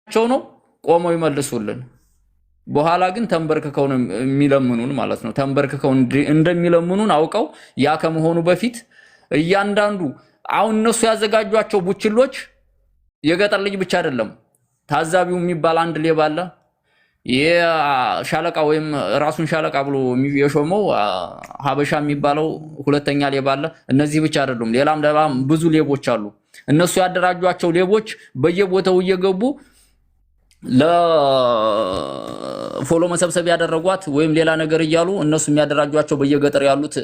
ነው ቆመው ይመልሱልን በኋላ ግን ተንበርክከው ነው የሚለምኑን ማለት ነው ተንበርክከው እንደሚለምኑን አውቀው ያ ከመሆኑ በፊት እያንዳንዱ አሁን እነሱ ያዘጋጇቸው ቡችሎች የገጠር ልጅ ብቻ አይደለም ታዛቢው የሚባል አንድ ሌባ አለ የሻለቃ ወይም ራሱን ሻለቃ ብሎ የሾመው ሀበሻ የሚባለው ሁለተኛ ሌባ አለ እነዚህ ብቻ አይደሉም ሌላም ብዙ ሌቦች አሉ እነሱ ያደራጇቸው ሌቦች በየቦታው እየገቡ ለፎሎ መሰብሰብ ያደረጓት ወይም ሌላ ነገር ይያሉ እነሱ የሚያደራጇቸው በየገጠር ያሉት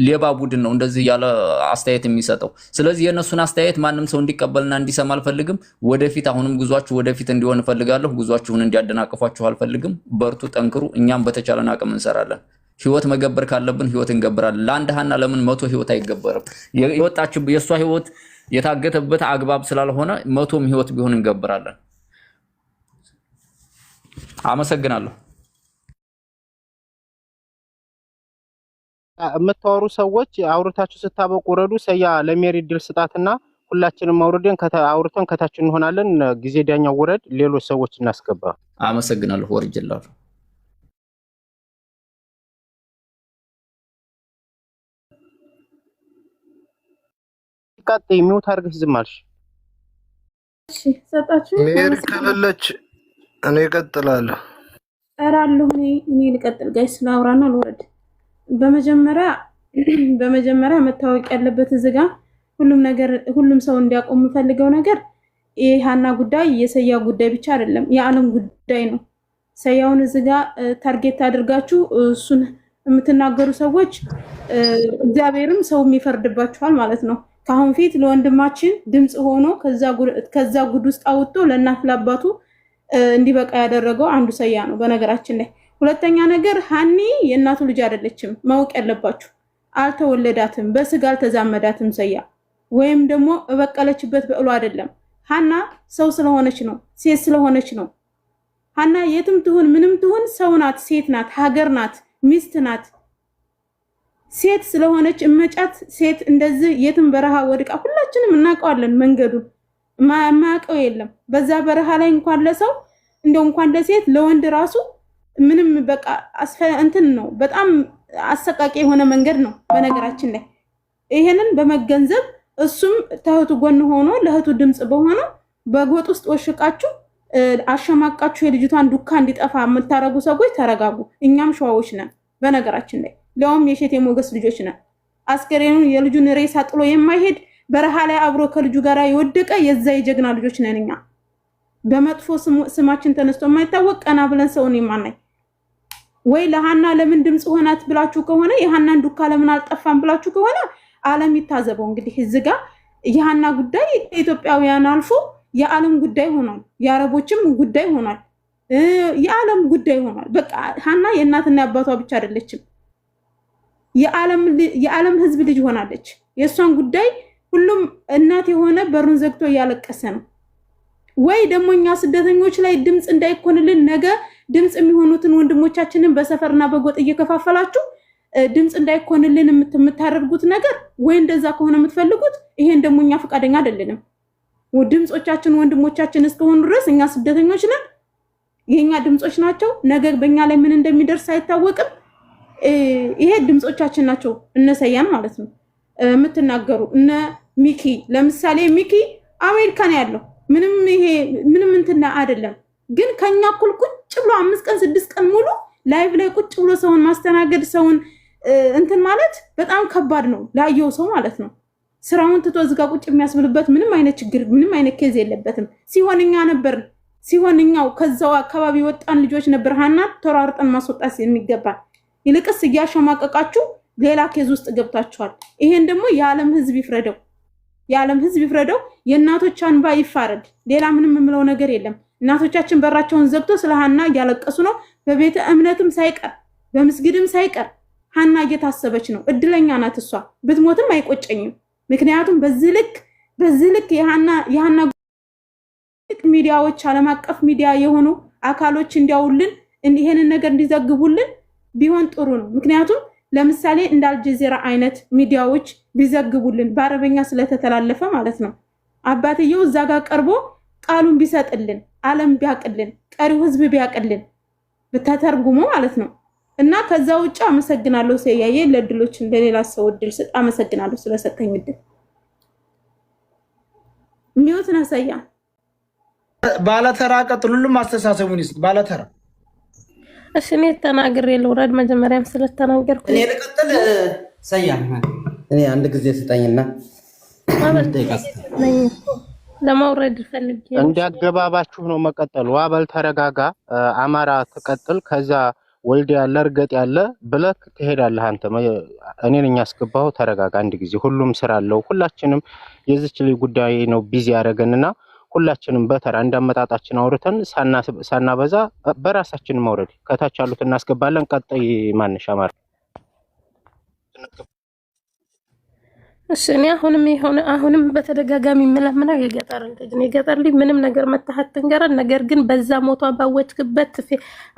ሌባ ቡድን ነው እንደዚህ ያለ አስተያየት የሚሰጠው ስለዚህ የነሱን አስተያየት ማንንም ሰው እንዲቀበልና እንዲሰማ አልፈልግም ወደፊት አሁንም ጉዟችሁ ወደፊት እንዲሆን ፈልጋለሁ ጉዟችሁን እንዲያደናቅፏችሁ አልፈልግም በርቱ ጠንክሩ እኛም በተቻለን አቅም እንሰራለን ህይወት መገበር ካለብን ህይወት እንገበራለን ለአንድ ሀና ለምን 100 ህይወት አይገበርም የወጣችሁ የሷ ህይወት የታገተበት አግባብ ስላልሆነ 100ም ህይወት ቢሆን እንገበራለን አመሰግናለሁ የምታወሩ ሰዎች አውርታችሁ ስታበቁ ረዱ ሰያ ለሜሪ ድል ስጣትና ሁላችንም አውርደን አውርተን ከታች እንሆናለን ጊዜ ዳኛው ወረድ ሌሎች ሰዎች እናስገባ አመሰግናለሁ ወርጅላሁ ቀጥ የሚውት አርገሽ ዝማልሽ እሺ ሰጣችሁ ሜሪ ከለለች እኔ እቀጥላለሁ እራለሁ እኔ ልቀጥል ጋይስ ላውራና ልወርድ በመጀመሪያ መታወቅ ያለበት እዚጋ ሁሉም ሰው እንዲያቆም ፈልገው ነገር የሃና ጉዳይ የሰያ ጉዳይ ብቻ አይደለም የዓለም ጉዳይ ነው ሰያውን እዚጋ ታርጌት አድርጋችሁ እሱን የምትናገሩ ሰዎች እግዚአብሔርም ሰው የሚፈርድባችኋል ማለት ነው ካሁን ፊት ለወንድማችን ድምጽ ሆኖ ከዛ ጉድ ውስጥ አውጥቶ ለእናት ለአባቱ እንዲበቃ ያደረገው አንዱ ሰያ ነው በነገራችን ላይ ሁለተኛ ነገር ሃኒ የእናቱ ልጅ አይደለችም ማወቅ ያለባችሁ አልተወለዳትም በስጋ አልተዛመዳትም ሰያ ወይም ደግሞ በቀለችበት በእሉ አይደለም ሃና ሰው ስለሆነች ነው ሴት ስለሆነች ነው ሃና የትም ትሁን ምንም ትሁን ሰው ናት ሴት ናት ሀገር ናት ሚስት ናት ሴት ስለሆነች እመጫት ሴት እንደዚህ የትም በረሃ ወድቃ ሁላችንም እናውቀዋለን መንገዱን ማያውቀው የለም በዛ በረሃ ላይ እንኳን ለሰው እንደው እንኳን ለሴት ለወንድ ራሱ ምንም በቃ እንትን ነው በጣም አሰቃቂ የሆነ መንገድ ነው በነገራችን ላይ ይሄንን በመገንዘብ እሱም ተህቱ ጎን ሆኖ ለህቱ ድምጽ በሆነ በጎጥ ውስጥ ወሽቃችሁ አሸማቃችሁ የልጅቷን ዱካ እንዲጠፋ የምታረጉ ሰዎች ተረጋጉ እኛም ሸዋዎች ነን በነገራችን ላይ ለውም የሸቴ ሞገስ ልጆች ነን አስከሬኑን የልጁን ሬሳ ጥሎ የማይሄድ በረሃ ላይ አብሮ ከልጁ ጋር የወደቀ የዛ የጀግና ልጆች ነን እኛ በመጥፎ ስማችን ተነስቶ የማይታወቅ ቀና ብለን ሰውን የማናይ ወይ ለሃና ለምን ድምጽ ሆናት ብላችሁ ከሆነ የሃናን ዱካ ለምን አልጠፋም ብላችሁ ከሆነ ዓለም ይታዘበው እንግዲህ እዚጋ የሃና ጉዳይ ኢትዮጵያውያን አልፎ የዓለም ጉዳይ ሆኗል የአረቦችም ጉዳይ ሆኗል የዓለም ጉዳይ ሆኗል በቃ ሃና የእናትና አባቷ ብቻ አይደለችም የዓለም ህዝብ ልጅ ሆናለች የሷን ጉዳይ ሁሉም እናት የሆነ በሩን ዘግቶ ያለቀሰ ነው ወይ ደሞኛ ስደተኞች ላይ ድምጽ እንዳይኮንልን ነገ ድምጽ የሚሆኑትን ወንድሞቻችንን በሰፈርና በጎጥ እየከፋፈላችሁ ድምጽ እንዳይኮንልን የምታደርጉት ነገር ወይ እንደዛ ከሆነ የምትፈልጉት ይሄን ደሞኛ ፈቃደኛ አይደለንም ድምጾቻችን ወንድሞቻችን እስከሆኑ ድረስ እኛ ስደተኞች ነን የኛ ድምጾች ናቸው ነገ በእኛ ላይ ምን እንደሚደርስ አይታወቅም ይሄ ድምጾቻችን ናቸው እነሰያን ማለት ነው የምትናገሩ እነ ሚኪ ለምሳሌ ሚኪ አሜሪካን ያለው ምንም እንትና አይደለም ግን ከኛ እኩል ቁጭ ብሎ 5 ቀን 6 ቀን ሙሉ ላይቭ ላይ ቁጭ ብሎ ሰውን ማስተናገድ ሰውን እንትን ማለት በጣም ከባድ ነው ላየው ሰው ማለት ነው ስራውን ትቶ ዝጋ ቁጭ የሚያስብልበት ምንም አይነት ችግር ምንም አይነት ኬዝ የለበትም ሲሆንኛው ከዛው አካባቢ ወጣን ልጆች ነበር ሃና ተራርጠን ማስወጣት የሚገባ ይልቅስ ያሸማቀቃችሁ ሌላ ኬዝ ውስጥ ገብታችኋል ይሄን ደግሞ የዓለም ህዝብ ይፍረደው የእናቶች አንባ ይፋረድ ሌላ ምንም የምለው ነገር የለም እናቶቻችን በራቸውን ዘግቶ ስለ ሃና ያለቀሱ ነው በቤተ እምነትም ሳይቀር በመስጊድም ሳይቀር ሃና እየታሰበች ነው እድለኛ ናት እሷ ብትሞትም አይቆጨኝም ምክንያቱም በዚህ ልክ የሃና ሚዲያዎች ዓለም አቀፍ ሚዲያ የሆኑ አካሎች እንዲያውልን ይሄንን ነገር እንዲዘግቡልን ቢሆን ጥሩ ነው ምክንያቱም ለምሳሌ እንደ አልጀዚራ አይነት ሚዲያዎች ቢዘግቡልን በአረበኛ ስለተተላለፈ ማለት ነው አባትየው እዛ ጋር ቀርቦ ቃሉን ቢሰጥልን ዓለም ቢያቅልን ቀሪው ህዝብ ቢያቅልን ብታተርጉሙ ማለት ነው። እና ከዛ ውጭ አመሰግናለሁ ሰያዬ ለድሎች እንደሌላ ሰው እድል ስጥ። አመሰግናለሁ ስለሰጠኝ እድል። ሚውት ነው ሰያ ባለተራ ቀጥሉልም አስተሳሰቡን ይስጥ ባለተራ። እሺ እኔ ተናግሬ ልውረድ መጀመሪያም ስለተናገርኩ እኔ ልቀጥል። ሰያ እኔ አንድ ጊዜ ስጠኝና ለማውረድ ፈልጌ እንዲያገባባችሁ ነው መቀጠሉ። ዋበል ተረጋጋ። አማራ ትቀጥል ከዛ ወልድ ያለ እርገጥ ያለ ብለክ ትሄዳለህ አንተ። እኔ ነኝ ያስገባው። ተረጋጋ አንድ ጊዜ። ሁሉም ስራ አለው። ሁላችንም የዚች ላይ ጉዳይ ነው ቢዚ ያደረገንና ሁላችንም በተራ እንዳመጣጣችን አውርተን ሳናበዛ በራሳችን መውረድ ከታች ያሉት እናስገባለን። ቀጣይ ማንሻ አማራ። እሺ እኔ አሁንም በተደጋጋሚ የምለምነው የገጠር ልጅ ምንም ነገር መታሃት ትንገረን። ነገር ግን በዛ ሞቷ ባወጭክበት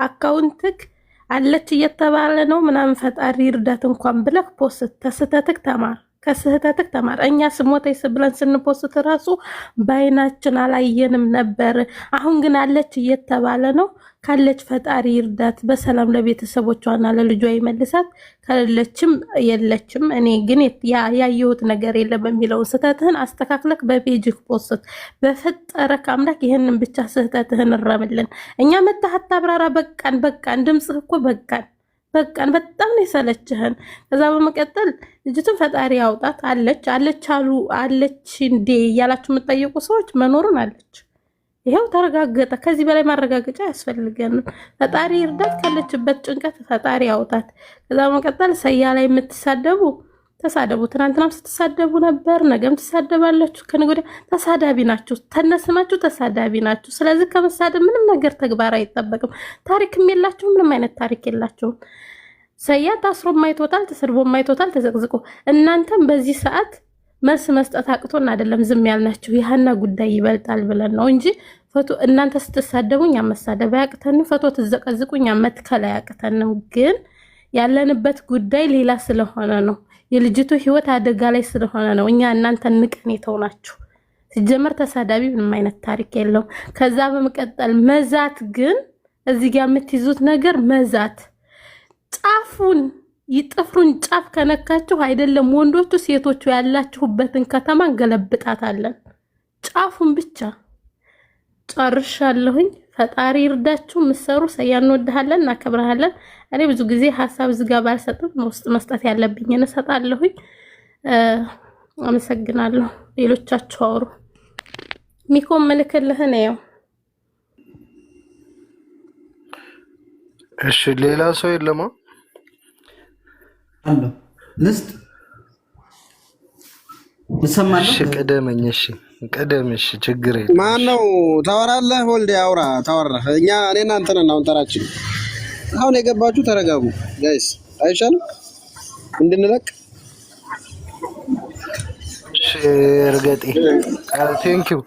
አካውንትክ አለች እየተባለ ነው ምናምን ፈጣሪ እርዳት እንኳን ብለህ ፖስት ተስተትክ ተማር። ከስህተትክ ተማር። እኛ ስሞተይስ ብለን ስንፖስት ራሱ ባይናችን አላየንም ነበር። አሁን ግን አለች እየተባለ ነው። ካለች ፈጣሪ እርዳት በሰላም ለቤተሰቦቿና ለልጇ ይመልሳት። ከሌለችም የለችም። እኔ ግን ያየሁት ነገር የለም የሚለው ስህተትህን አስተካክለክ በፔጅክ ፖስት። በፈጠረክ አምላክ ይሄንን ብቻ ስህተትህን እረምልን። እኛ መታሃት አብራራ። በቃን ድምጽህ እኮ በቃን በጣም ነው የሰለችህን። ከዛ በመቀጠል ልጅቱን ፈጣሪ ያውጣት። አለች እንዴ እያላችሁ የምትጠይቁ ሰዎች መኖሩን አለች። ይሄው ተረጋገጠ። ከዚህ በላይ ማረጋገጫ ያስፈልገንም። ፈጣሪ እርዳት። ካለችበት ጭንቀት ፈጣሪ ያውጣት። ከዛ በመቀጠል ሰያ ላይ የምትሳደቡ ተሳደቡ። ትናንትናም ስትሳደቡ ነበር፣ ነገም ትሳደባላችሁ። ከነገ ወዲያ ተሳዳቢ ናችሁ፣ ተነስናችሁ ተሳዳቢ ናችሁ። ስለዚህ ከመሳደብ ምንም ነገር ተግባር አይጠበቅም። ታሪክም የላችሁ፣ ምንም አይነት ታሪክ የላችሁም። ሰያ ታስሮ ማይቶታል፣ ተሰድቦ ማይቶታል፣ ተዘቅዝቆ። እናንተም በዚህ ሰዓት መልስ መስጠት አቅቶን አይደለም ዝም ያልናችሁ፣ የሀና ጉዳይ ይበልጣል ብለን ነው እንጂ ፎቶ እናንተ ስትሳደቡኝ መሳደብ አያቅተንም፣ ፎቶ ትዘቀዝቁኝ መትከል አያቅተንም። ግን ያለንበት ጉዳይ ሌላ ስለሆነ ነው። የልጅቱ ህይወት አደጋ ላይ ስለሆነ ነው እኛ እናንተ ንቀን የተውናችሁ። ሲጀመር ተሳዳቢ ምንም አይነት ታሪክ የለው። ከዛ በመቀጠል መዛት ግን እዚህ ጋር የምትይዙት ነገር መዛት ጫፉን ይጥፍሩን ጫፍ ከነካችሁ አይደለም ወንዶቹ ሴቶቹ ያላችሁበትን ከተማ እንገለብጣታለን። ጫፉን ብቻ ጨርሻለሁኝ። ፈጣሪ ይርዳችሁ። ምሰሩ ሰያ እንወድሃለን፣ እናከብረሃለን። እኔ ብዙ ጊዜ ሐሳብ ዝጋ ባልሰጥም ውስጥ መስጠት ያለብኝን እሰጣለሁኝ። አመሰግናለሁ። ሌሎቻችሁ አውሩ። ሚኮም መልክልህ ነው። እሺ ሌላ ሰው የለማ አሎ ልስጥ እሰማለሁ። እሺ ቀደመኝ። እሺ ቀደም። እሺ ችግር የለም። ማን ነው ታወራለህ? ወልዴ አውራ ታወራህ። እኔ እናንተ ነን አሁን ተራችን። አሁን የገባችሁ ተረጋጉ ጋይስ፣ አይሻልም እንድንለቅ? እሺ እርገጤ ቴንኪው።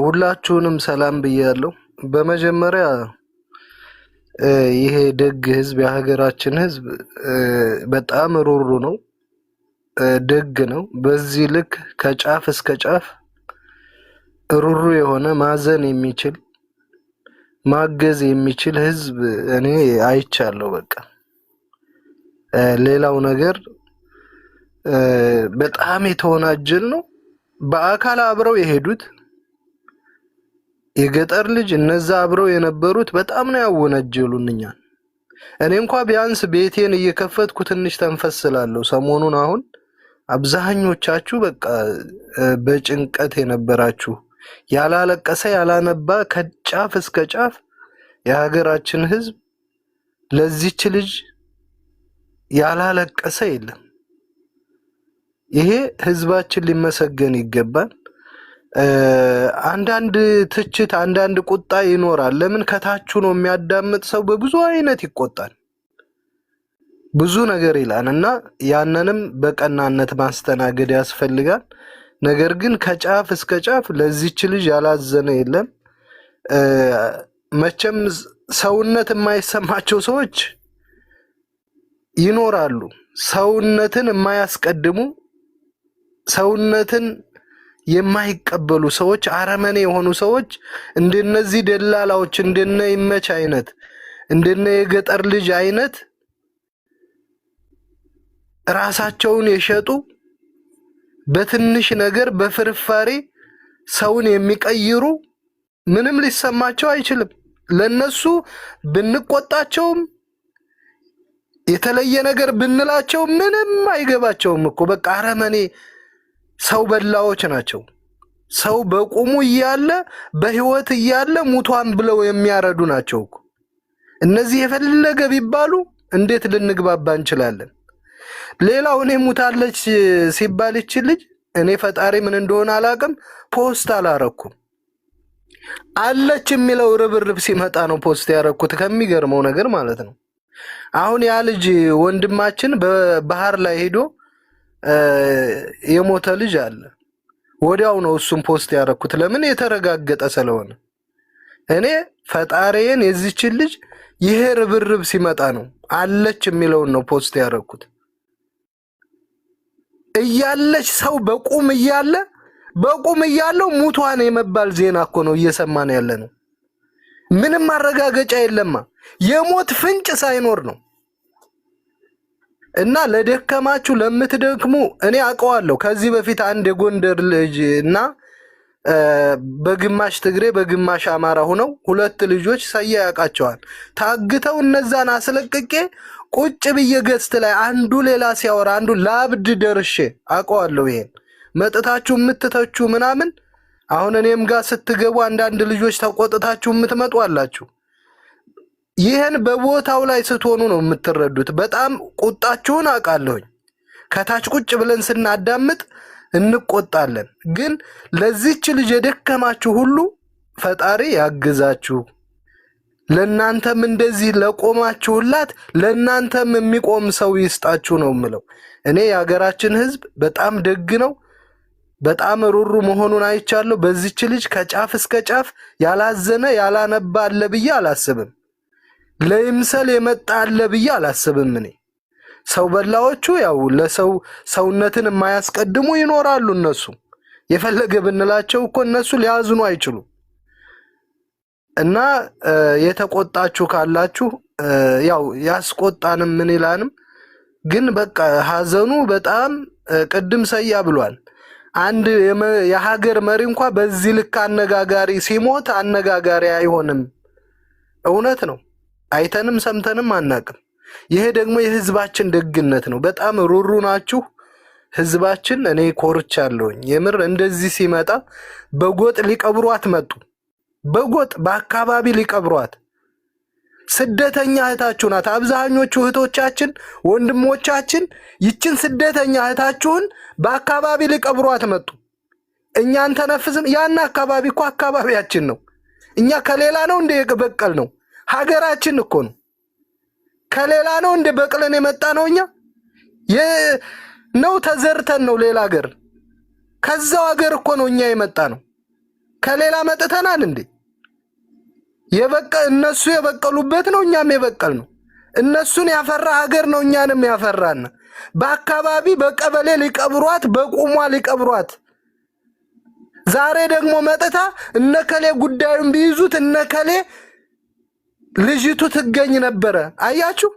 ሁላችሁንም ሰላም ብያለሁ። በመጀመሪያ ይሄ ደግ ህዝብ የሀገራችን ህዝብ በጣም ሩሩ ነው፣ ደግ ነው። በዚህ ልክ ከጫፍ እስከ ጫፍ ሩሩ የሆነ ማዘን የሚችል ማገዝ የሚችል ህዝብ እኔ አይቻለሁ። በቃ ሌላው ነገር በጣም የተወናጀል ነው። በአካል አብረው የሄዱት የገጠር ልጅ እነዛ አብረው የነበሩት በጣም ነው ያወነጀሉን እኛን። እኔ እንኳን ቢያንስ ቤቴን እየከፈትኩ ትንሽ ተንፈስላለሁ። ሰሞኑን አሁን አብዛኞቻችሁ በቃ በጭንቀት የነበራችሁ ያላለቀሰ ያላነባ ከጫፍ እስከ ጫፍ የሀገራችን ህዝብ ለዚች ልጅ ያላለቀሰ የለም። ይሄ ህዝባችን ሊመሰገን ይገባል። አንዳንድ ትችት አንዳንድ ቁጣ ይኖራል። ለምን ከታቹ ነው የሚያዳምጥ ሰው በብዙ አይነት ይቆጣል፣ ብዙ ነገር ይላል እና ያንንም በቀናነት ማስተናገድ ያስፈልጋል። ነገር ግን ከጫፍ እስከ ጫፍ ለዚች ልጅ ያላዘነ የለም። መቼም ሰውነት የማይሰማቸው ሰዎች ይኖራሉ። ሰውነትን የማያስቀድሙ ሰውነትን የማይቀበሉ ሰዎች አረመኔ የሆኑ ሰዎች እንደነዚህ ደላላዎች እንደነ ይመች አይነት እንደነ የገጠር ልጅ አይነት ራሳቸውን የሸጡ በትንሽ ነገር በፍርፋሪ ሰውን የሚቀይሩ ምንም ሊሰማቸው አይችልም። ለነሱ ብንቆጣቸውም የተለየ ነገር ብንላቸው ምንም አይገባቸውም እኮ በቃ አረመኔ ሰው በላዎች ናቸው። ሰው በቁሙ እያለ በህይወት እያለ ሙቷን ብለው የሚያረዱ ናቸው እኮ። እነዚህ የፈለገ ቢባሉ እንዴት ልንግባባ እንችላለን? ሌላው እኔ ሙታለች ሲባል ይችልኝ እኔ ፈጣሪ ምን እንደሆነ አላቅም ፖስት አላረኩም። አለች የሚለው ርብርብ ሲመጣ ነው ፖስት ያረኩት ከሚገርመው ነገር ማለት ነው። አሁን ያ ልጅ ወንድማችን በባህር ላይ ሄዶ የሞተ ልጅ አለ። ወዲያው ነው እሱም ፖስት ያረኩት ለምን የተረጋገጠ ስለሆነ። እኔ ፈጣሪዬን የዚች ልጅ ይሄ ርብርብ ሲመጣ ነው አለች የሚለውን ነው ፖስት ያረኩት። እያለች ሰው በቁም እያለው ሙቷን የመባል ዜና እኮ ነው እየሰማን ያለ ነው። ምንም ማረጋገጫ የለማ የሞት ፍንጭ ሳይኖር ነው። እና ለደከማችሁ ለምትደክሙ እኔ አውቀዋለሁ። ከዚህ በፊት አንድ የጎንደር ልጅ እና በግማሽ ትግሬ በግማሽ አማራ ሆነው ሁለት ልጆች ሰያ ያውቃቸዋል ታግተው እነዛን አስለቅቄ ቁጭ ብዬ ገስት ላይ አንዱ ሌላ ሲያወራ አንዱ ላብድ ደርሼ አውቀዋለሁ። ይሄን መጥታችሁ የምትተቹ ምናምን አሁን እኔም ጋር ስትገቡ አንዳንድ ልጆች ተቆጥታችሁ የምትመጡ አላችሁ። ይሄን በቦታው ላይ ስትሆኑ ነው የምትረዱት። በጣም ቁጣችሁን አውቃለሁኝ። ከታች ቁጭ ብለን ስናዳምጥ እንቆጣለን። ግን ለዚህች ልጅ የደከማችሁ ሁሉ ፈጣሪ ያግዛችሁ። ለናንተም እንደዚህ ለቆማችሁላት ለናንተም የሚቆም ሰው ይስጣችሁ ነው የምለው። እኔ የሀገራችን ሕዝብ በጣም ደግ ነው። በጣም ሩሩ መሆኑን አይቻለሁ። በዚህች ልጅ ከጫፍ እስከ ጫፍ ያላዘነ ያላነባ አለ ብዬ አላስብም። ለይምሰል የመጣ አለ ብዬ አላስብም። እኔ ሰው በላዎቹ ያው ለሰው ሰውነትን የማያስቀድሙ ይኖራሉ። እነሱ የፈለገ ብንላቸው እኮ እነሱ ሊያዝኑ አይችሉም። እና የተቆጣችሁ ካላችሁ ያው ያስቆጣንም ምን ይላንም ግን በቃ ሐዘኑ በጣም ቅድም ሰያ ብሏል። አንድ የሀገር መሪ እንኳን በዚህ ልክ አነጋጋሪ ሲሞት አነጋጋሪ አይሆንም። እውነት ነው። አይተንም ሰምተንም አናቅም። ይሄ ደግሞ የህዝባችን ደግነት ነው። በጣም ሩሩ ናችሁ ህዝባችን። እኔ ኮርቻለሁኝ የምር። እንደዚህ ሲመጣ በጎጥ ሊቀብሯት መጡ። በጎጥ በአካባቢ ሊቀብሯት። ስደተኛ እህታችሁ ናት። አብዛኞቹ እህቶቻችን ወንድሞቻችን ይችን ስደተኛ እህታችሁን በአካባቢ ሊቀብሯት መጡ። እኛን ተነፍስም። ያን አካባቢ እኮ አካባቢያችን ነው። እኛ ከሌላ ነው እንደ የበቀል ነው። ሀገራችን እኮ ነው። ከሌላ ነው እንደ በቅለን የመጣ ነው። እኛ ነው ተዘርተን ነው ሌላ ሀገር። ከዛው ሀገር እኮ ነው እኛ የመጣ ነው። ከሌላ መጥተናል እንዴ? እነሱ የበቀሉበት ነው እኛም የበቀል ነው። እነሱን ያፈራ ሀገር ነው እኛንም ያፈራና በአካባቢ በቀበሌ ሊቀብሯት በቁሟ ሊቀብሯት። ዛሬ ደግሞ መጥታ እነከሌ ጉዳዩን ቢይዙት እነከሌ ልጅቱ ትገኝ ነበረ። አያችሁ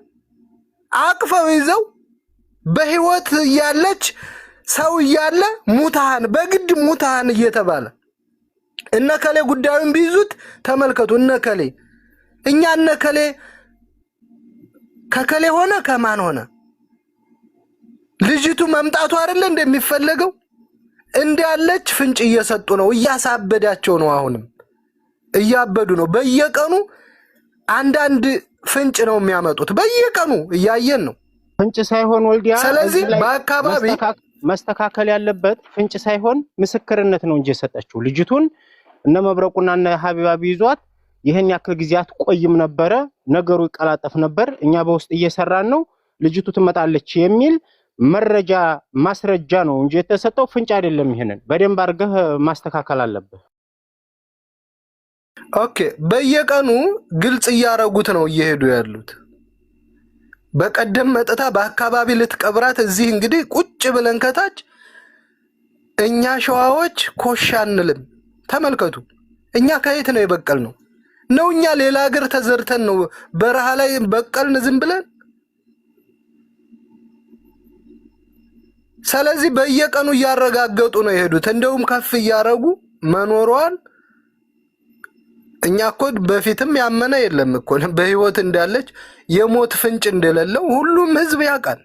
አቅፈው ይዘው በህይወት እያለች ሰው እያለ ሙታን በግድ ሙታን እየተባለ እነከሌ ጉዳዩን ቢይዙት ተመልከቱ። እነከሌ እኛ እነከሌ ከከሌ ሆነ ከማን ሆነ ልጅቱ መምጣቱ አይደለ እንደሚፈልገው እንዲያለች ፍንጭ እየሰጡ ነው። እያሳበዳቸው ነው። አሁንም እያበዱ ነው። በየቀኑ አንዳንድ ፍንጭ ነው የሚያመጡት። በየቀኑ እያየን ነው። ፍንጭ ሳይሆን ወልዲያ ስለዚህ በአካባቢ መስተካከል ያለበት ፍንጭ ሳይሆን ምስክርነት ነው እንጂ የሰጠችው ልጅቱን እነ መብረቁና እነ ሀቢባ ቢይዟት ይሄን ያክል ጊዜያት ቆይም ነበረ፣ ነገሩ ይቀላጠፍ ነበር። እኛ በውስጥ እየሰራን ነው፣ ልጅቱ ትመጣለች የሚል መረጃ ማስረጃ ነው እንጂ የተሰጠው ፍንጭ አይደለም። ይሄንን በደንብ አድርገህ ማስተካከል አለብህ። ኦኬ፣ በየቀኑ ግልጽ እያረጉት ነው እየሄዱ ያሉት። በቀደም መጥታ በአካባቢ ልትቀብራት እዚህ እንግዲህ ቁጭ ብለን ከታች እኛ ሸዋዎች ኮሽ አንልም። ተመልከቱ፣ እኛ ከየት ነው የበቀል ነው? እኛ ሌላ ሀገር ተዘርተን ነው በረሃ ላይ በቀልን ዝም ብለን? ስለዚህ በየቀኑ እያረጋገጡ ነው የሄዱት። እንደውም ከፍ እያረጉ መኖሯን እኛ እኮ በፊትም ያመነ የለም እኮ በህይወት እንዳለች የሞት ፍንጭ እንደሌለው ሁሉም ህዝብ ያውቃል።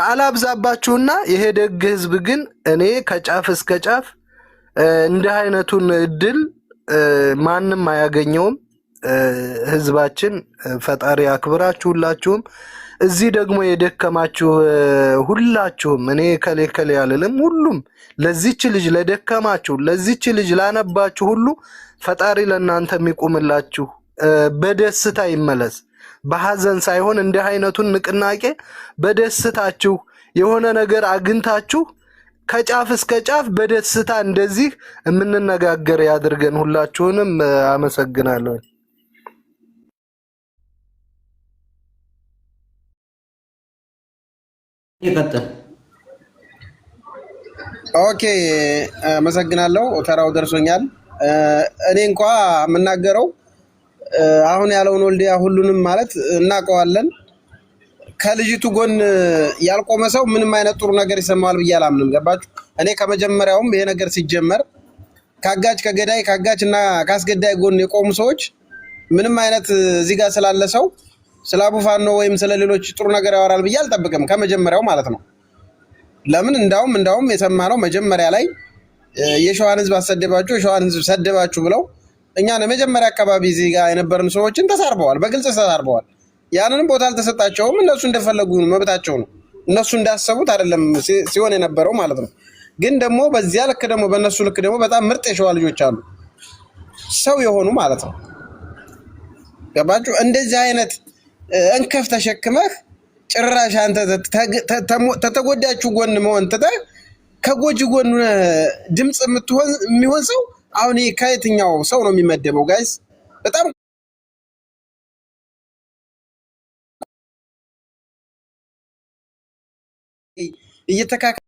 አላብዛባችሁና ይሄ ደግ ህዝብ ግን እኔ ከጫፍ እስከ ጫፍ እንዲህ አይነቱን እድል ማንም አያገኘውም። ህዝባችን ፈጣሪ ያክብራችሁ ሁላችሁም። እዚህ ደግሞ የደከማችሁ ሁላችሁም እኔ ከሌ ያልልም፣ ሁሉም ለዚች ልጅ ለደከማችሁ፣ ለዚች ልጅ ላነባችሁ ሁሉ ፈጣሪ ለእናንተ የሚቆምላችሁ በደስታ ይመለስ። በሐዘን ሳይሆን እንዲህ አይነቱን ንቅናቄ በደስታችሁ የሆነ ነገር አግኝታችሁ ከጫፍ እስከ ጫፍ በደስታ እንደዚህ የምንነጋገር ያድርገን። ሁላችሁንም አመሰግናለሁ። ይቀጥል። ኦኬ አመሰግናለሁ። ተራው ደርሶኛል። እኔ እንኳ የምናገረው አሁን ያለውን ወልዲያ ሁሉንም ማለት እናውቀዋለን። ከልጅቱ ጎን ያልቆመ ሰው ምንም አይነት ጥሩ ነገር ይሰማዋል ብዬ አላምንም። ገባችሁ? እኔ ከመጀመሪያውም ይሄ ነገር ሲጀመር ካጋጭ ከገዳይ ካጋጭና ካስገዳይ ጎን የቆሙ ሰዎች ምንም አይነት እዚህ ጋር ስላለ ሰው ስለ አቡፋኖ ወይም ስለ ሌሎች ጥሩ ነገር ያወራል ብዬ አልጠብቅም፣ ከመጀመሪያው ማለት ነው። ለምን እንዳውም የሰማነው መጀመሪያ ላይ የሸዋን ህዝብ አሰደባችሁ፣ የሸዋን ህዝብ ሰደባችሁ ብለው እኛን መጀመሪያ አካባቢ እዚህ ጋር የነበርን ሰዎችን ተሳርበዋል፣ በግልጽ ተሳርበዋል። ያንንም ቦታ አልተሰጣቸውም። እነሱ እንደፈለጉ መብታቸው ነው። እነሱ እንዳሰቡት አይደለም ሲሆን የነበረው ማለት ነው። ግን ደግሞ በዚያ ልክ ደግሞ በእነሱ ልክ ደግሞ በጣም ምርጥ የሸዋ ልጆች አሉ፣ ሰው የሆኑ ማለት ነው። ገባችሁ? እንደዚህ አይነት እንከፍ ተሸክመህ ጭራሽ አንተ ተተጎዳችሁ ጎን መሆን ትተህ ከጎጂ ጎን ድምፅ የሚሆን ሰው አሁን ከየትኛው ሰው ነው የሚመደበው? ጋይስ በጣም እየተካከለ